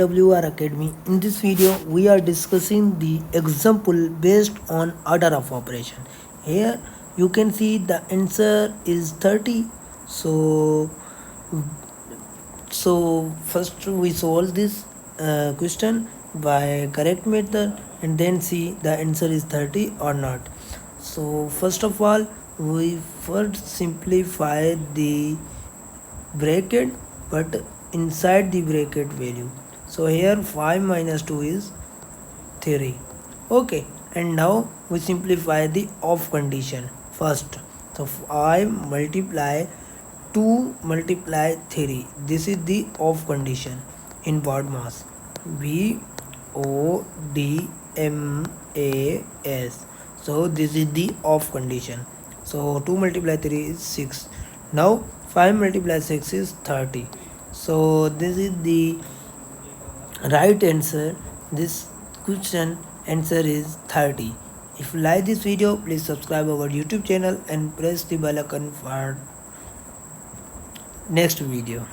WR Academy. In this video, we are discussing the example based on order of operation. Here you can see the answer is 30. So, first we solve this question by correct method and then see the answer is 30 or not. So first of all, we first simplify the bracket but inside the bracket value. So here 5 minus 2 is 3. Okay, and now we simplify the off condition first. So 5 multiply 2 multiply 3. This is the off condition in Bodmas. Bodmas. So this is the off condition. So 2 multiply 3 is 6. Now 5 multiply 6 is 30. So this is the right answer. This question answer is 30. If you like this video, please subscribe our YouTube channel and press the bell icon for next video.